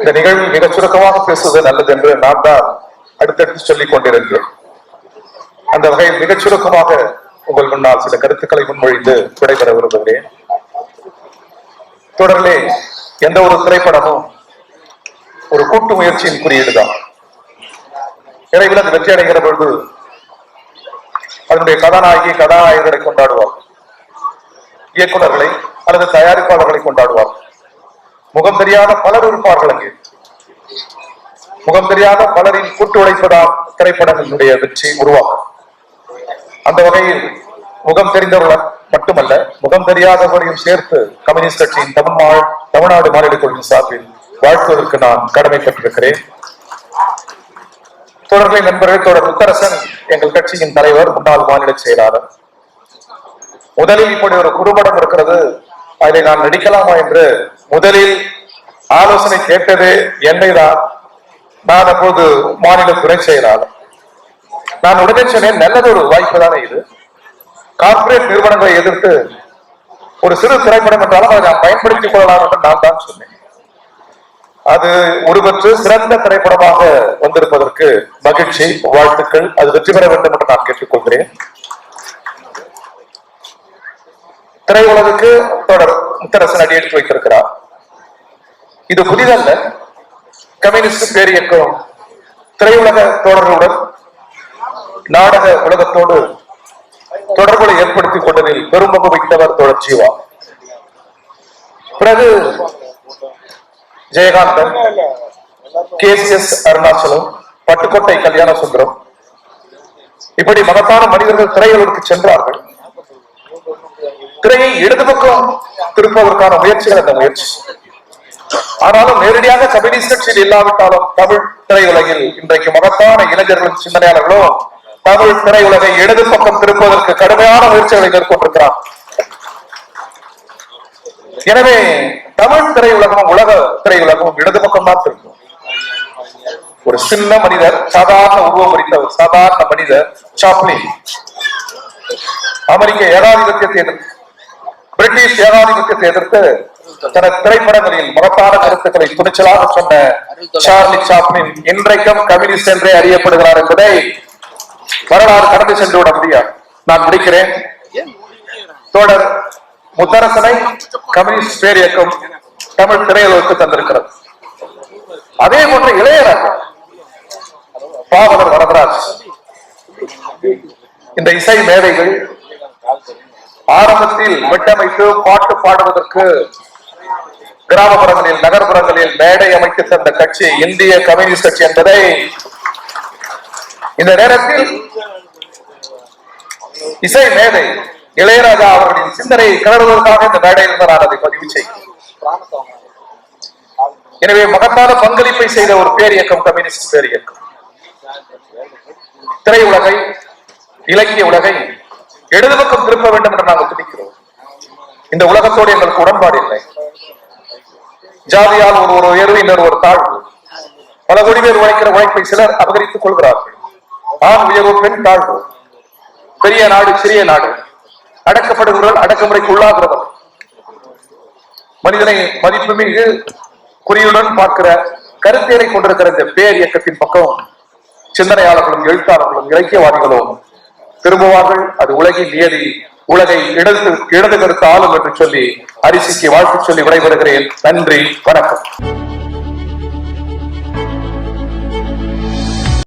இந்த நிகழ்வில் மிக சுருக்கமாக பேசுவது நல்லது என்று நான் தான் அடுத்தடுத்து சொல்லிக் கொண்டிருக்கிறேன். அந்த வகையில் மிகச் சுருக்கமாக உங்கள் முன்னால் சில கருத்துக்களை முன்மொழிந்து விடைபெற விரும்புகிறேன். தொடரிலே எந்த ஒரு திரைப்படமும் ஒரு கூட்டு முயற்சியின் குறியீடுதான். விரைவில் அது வெற்றி அடைகிற பொழுது அதனுடைய கதாநாயகி கதாநாயகர்களை கொண்டாடுவார், இயக்குநர்களை அல்லது தயாரிப்பாளர்களை கொண்டாடுவார். முகம் தெரியாத பலர் இருப்பார்கள். அங்கே முகம் தெரியாத பலரின் கூட்டு உழைப்பதால் திரைப்படங்களுடைய வெற்றி உருவாகும். அந்த வகையில் முகம் தெரிந்தவர்கள் மட்டுமல்ல, முகம் தெரியாதவரையும் சேர்த்து கம்யூனிஸ்ட் கட்சியின் தமிழ்நாடு மாநில குழுவின் சார்பில் வாழ்த்துவதற்கு நான் கடமைப்பட்டிருக்கிறேன். தொடர்பை நண்பர்கள் தொடர் முத்தரசன் எங்கள் கட்சியின் தலைவர், முன்னாள் மாநில செயலாளர். முதலில் இப்படி ஒரு குறும்படம் இருக்கிறது, அதை நான் நடிக்கலாமா என்று முதலில் ஆலோசனை கேட்டது என்னை தான். நான் அப்போது மாநில துணை செயலாளர். நான் உடனே சொன்னேன், நல்லது ஒரு வாய்ப்பு தானே இது. கார்பரேட் நிறுவனங்களை எதிர்த்து ஒரு சிறு திரைப்படம் என்றாலும் அதை நான் பயன்படுத்திக் கொள்ளலாம் என்று நான் தான் சொன்னேன். அது உருவற்று சிறந்த திரைப்படமாக வந்திருப்பதற்கு மகிழ்ச்சி, வாழ்த்துக்கள். அது வெற்றி பெற வேண்டும் என்று நான் கேட்டுக்கொள்கிறேன். திரையுலகுக்கு தொடர் முத்தரசன் அடி எடுத்து வைத்திருக்கிறார். இது புதிதல்ல. கம்யூனிஸ்ட் பேரியக்கம் திரையுலக தோழர்களுடன் நாடக உலகத்தோடு தொடர்புகளை ஏற்படுத்திக் கொண்டதில் பெரும்பங்கு வகித்தவர் தோழர் ஜீவா. பிறகு ஜெயகாந்தன், KCS அருணாச்சலம், பட்டுக்கோட்டை கல்யாண சுந்தரம், இப்படி மகத்தான மனிதர்கள் திரையுலகுக்கு சென்றார்கள். திரையை இடது பக்கம் திருப்பதற்கான முயற்சிகள் அந்த முயற்சி. ஆனாலும் நேரடியாக கம்யூனிஸ்ட் கட்சியில் இல்லாவிட்டாலும் தமிழ் திரையுலகில் இன்றைக்கு மகத்தான இளைஞர்களும் சிந்தனையாளர்களும் தமிழ் திரையுலகை இடது பக்கம் திருப்பதற்கு கடுமையான முயற்சிகளை மேற்கொண்டிருக்கிறார். எனவே தமிழ் திரையுலகமும் உலக திரையுலகமும் இடது பக்கம் தான் திருக்கும். ஒரு சின்ன மனிதர், சாதாரண உருவம் குறித்த சாதாரண மனிதர் சாப்ளின் அமெரிக்க ஏகாதிபத்தியத்தை எதிர்த்து, பிரிட்டிஷ் ஏகாதிபத்தியத்தை எதிர்த்து தனது திரைப்படங்களில் மகத்தான கருத்துக்களை துணிச்சலாக சொன்ன சார்லி சாப்ளின் இன்றைக்கும் கம்யூனிஸ்ட் என்றே அறியப்படுகிறார் என்பதை வரலாறு கடந்து சென்று விட முடியாது. நான் முடிக்கிறேன். தொடர் முத்தரசனை கம்யூனிஸ்ட் பேரியக்கம் தமிழ் திரையுலகுக்கு தந்திருக்கிறது. அதே போன்ற இளையராஜா, பாவலர் வரதராஜ், இந்த இசை மேதைகள் ஆரம்பத்தில் வெட்டமைத்து பாட்டு பாடுவதற்கு கிராமப்புறங்களில் நகர்ப்புறங்களில் மேடை அமைத்து தந்த கட்சி இந்திய கம்யூனிஸ்ட் கட்சி என்பதை இந்த நேரத்தில் இசை மேதை இளையராஜா அவர்களின் சிந்தனையை கிளறுவதற்காக இந்த மேடையில் நான் அதை பதிவு செய்கிறேன். எனவே மகத்தான பங்களிப்பை செய்த ஒரு பேரியக்கம் கம்யூனிஸ்ட் பேரியக்கம். திரையுலகை, இலக்கிய உலகை இடது பக்கம் திருப்ப வேண்டும் என்று நாங்கள் துடிக்கிறோம். இந்த உலகத்தோடு எங்களுக்கு உடன்பாடு இல்லை. ஜாதியால் ஒரு உயர்வு, இன்னொரு ஒரு தாழ்வு. பல கோடி பேர் உழைக்கிற உழைப்பை சிலர் அபகரித்துக் கொள்கிறார்கள். ஆண் உயர்வு, பெண் தாழ்வு, பெரிய நாடு, சிறிய நாடு, அடக்கப்படுகிறவர்கள், அடக்குமுறைக்கு உள்ளாகிறவர், மனிதனை மதிப்புமிகு குறியுடன் பார்க்கிற கருத்தியலை கொண்டிருக்கிற இந்த பேர் இயக்கத்தின் பக்கம் சிந்தனையாளர்களும் எழுத்தாளர்களும் இலக்கியவாதிகளும் திரும்புவார்கள். அது உலகின் நியதி. உலகை இடது கருத்து ஆளும் என்று சொல்லி அரிசிக்கு வாழ்த்து சொல்லி விடைபெறுகிறேன். நன்றி, வணக்கம்.